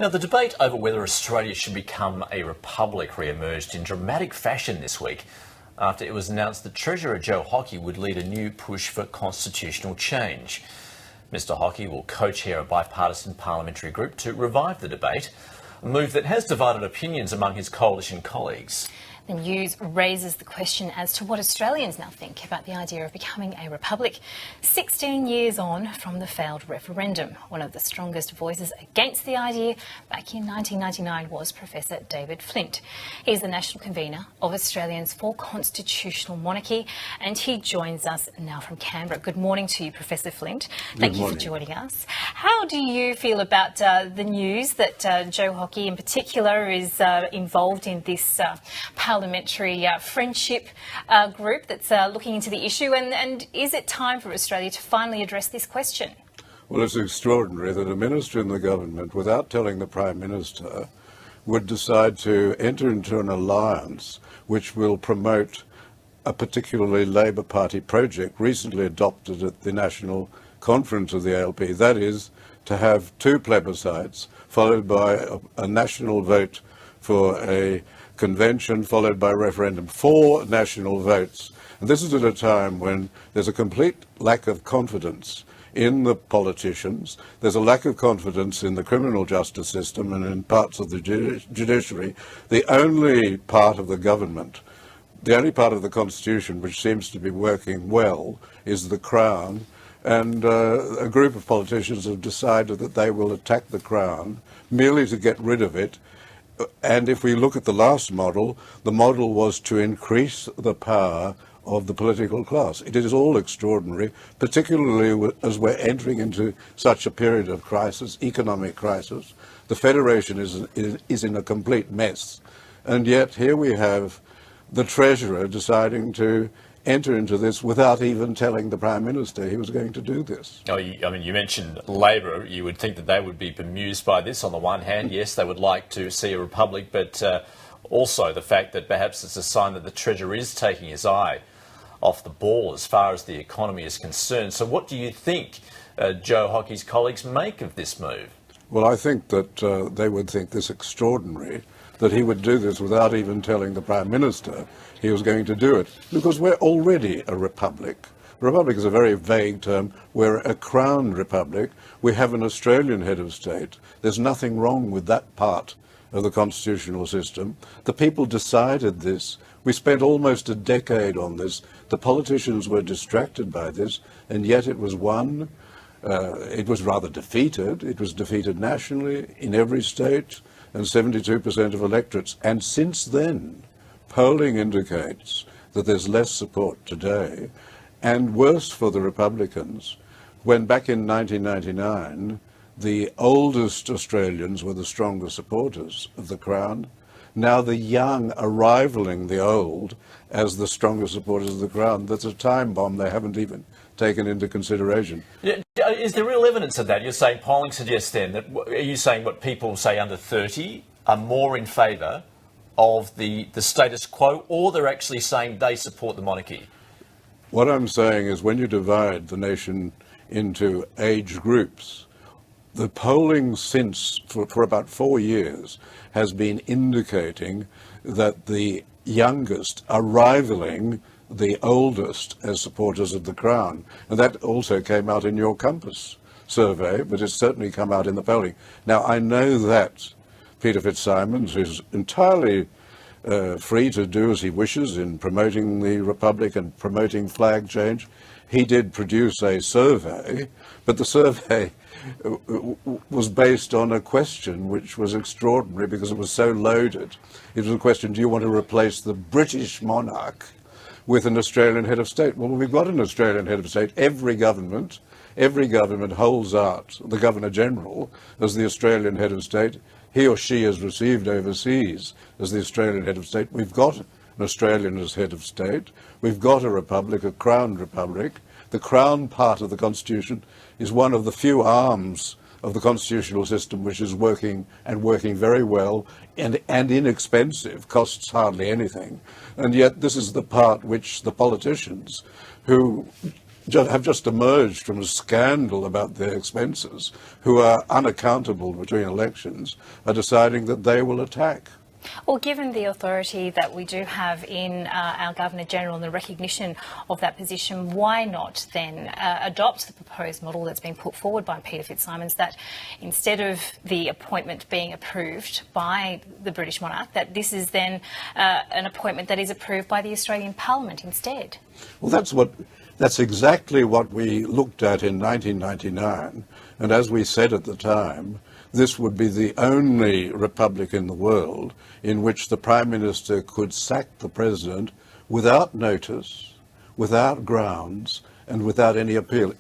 Now, the debate over whether Australia should become a republic re-emerged in dramatic fashion this week after it was announced that Treasurer Joe Hockey would lead a new push for constitutional change. Mr Hockey will co-chair a bipartisan parliamentary group to revive the debate, a move that has divided opinions among his coalition colleagues. The news raises the question as to what Australians now think about the idea of becoming a republic 16 years on from the failed referendum. One of the strongest voices against the idea back in 1999 was Professor David Flint. He's the national convener of Australians for Constitutional Monarchy, and he joins us now from Canberra. Good morning to you, Professor Flint. Thank you for joining us. How do you feel about the news that Joe Hockey in particular is involved in this parliamentary friendship group that's looking into the issue, and is it time for Australia to finally address this question? Well, it's extraordinary that a minister in the government, without telling the Prime Minister, would decide to enter into an alliance which will promote a particularly Labor Party project recently adopted at the National Conference of the ALP, that is, to have two plebiscites followed by a national vote for a convention followed by referendum, 4 national votes. And this is at a time when there's a complete lack of confidence in the politicians, there's a lack of confidence in the criminal justice system and in parts of the judiciary. The only part of the government, the only part of the constitution which seems to be working well is the Crown, and a group of politicians have decided that they will attack the Crown merely to get rid of it. And if we look at the last model, the model was to increase the power of the political class. It is all extraordinary, particularly as we're entering into such a period of crisis, economic crisis. The Federation is in a complete mess. And yet here we have the Treasurer deciding to enter into this without even telling the Prime Minister he was going to do this. Oh, you mentioned Labor. You would think that they would be bemused by this. On the one hand, yes, they would like to see a republic, but also the fact that perhaps it's a sign that the Treasurer is taking his eye off the ball as far as the economy is concerned. So what do you think Joe Hockey's colleagues make of this move? Well, I think that they would think this extraordinary, that he would do this without even telling the Prime Minister he was going to do it, because we're already a republic. Republic is a very vague term. We're a crown republic. We have an Australian head of state. There's nothing wrong with that part of the constitutional system. The people decided this. We spent almost a decade on this. The politicians were distracted by this, and yet it was won. It was rather defeated. It was defeated nationally in every state, and 72% of electorates. And since then, polling indicates that there's less support today, and worse for the Republicans. When back in 1999, the oldest Australians were the strongest supporters of the Crown, now the young are rivaling the old as the strongest supporters of the Crown. That's a time bomb they haven't even taken into consideration. Yeah, is there real evidence of that? You're saying polling suggests then that, are you saying what people say under 30 are more in favour of the status quo, or they're actually saying they support the monarchy? What I'm saying is when you divide the nation into age groups, the polling for about 4 years has been indicating that the youngest are rivaling the oldest as supporters of the Crown. And that also came out in your Compass survey, but it's certainly come out in the polling. Now, I know that Peter Fitzsimons is entirely free to do as he wishes in promoting the Republic and promoting flag change. He did produce a survey, but the survey was based on a question which was extraordinary because it was so loaded. It was a question, do you want to replace the British monarch with an Australian head of state? Well, we've got an Australian head of state. Every government holds out the Governor-General as the Australian head of state. He or she is received overseas as the Australian head of state. We've got an Australian as head of state. We've got a republic, a crown republic. The crown part of the constitution is one of the few arms of the constitutional system which is working very well and inexpensive, costs hardly anything. And yet this is the part which the politicians who have just emerged from a scandal about their expenses, who are unaccountable between elections, are deciding that they will attack. Well, given the authority that we do have in our Governor-General and the recognition of that position, why not then adopt the proposed model that's been put forward by Peter Fitzsimons, that instead of the appointment being approved by the British monarch, that this is then an appointment that is approved by the Australian Parliament instead? Well, that's exactly what we looked at in 1999, and as we said at the time, this would be the only republic in the world in which the Prime Minister could sack the President without notice, without grounds, and without any appeal.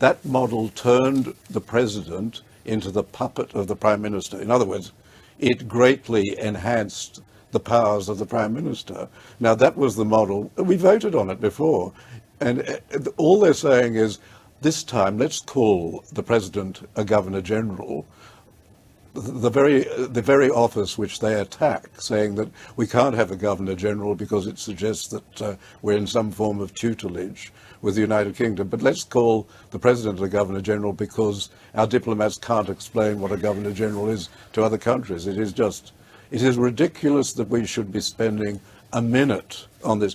That model turned the President into the puppet of the Prime Minister. In other words, it greatly enhanced the powers of the Prime Minister. Now, that was the model. We voted on it before. And all they're saying is, this time, let's call the President a Governor-General, the very office which they attack, saying that we can't have a Governor-General because it suggests that we're in some form of tutelage with the United Kingdom. But let's call the President a Governor-General because our diplomats can't explain what a Governor-General is to other countries. It is ridiculous that we should be spending a minute on this.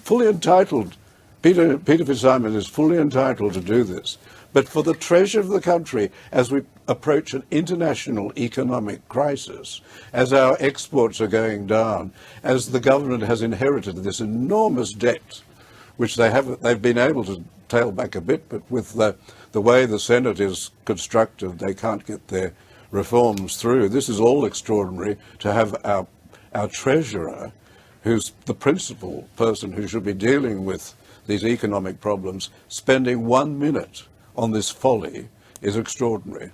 Fully entitled, Peter Fitzsimons is fully entitled to do this. But for the treasure of the country, as we approach an international economic crisis, as our exports are going down, as the government has inherited this enormous debt, which they've been able to tail back a bit, but with the way the Senate is constructed, they can't get their reforms through. This is all extraordinary to have our treasurer, who's the principal person who should be dealing with these economic problems, spending 1 minute on this folly is extraordinary.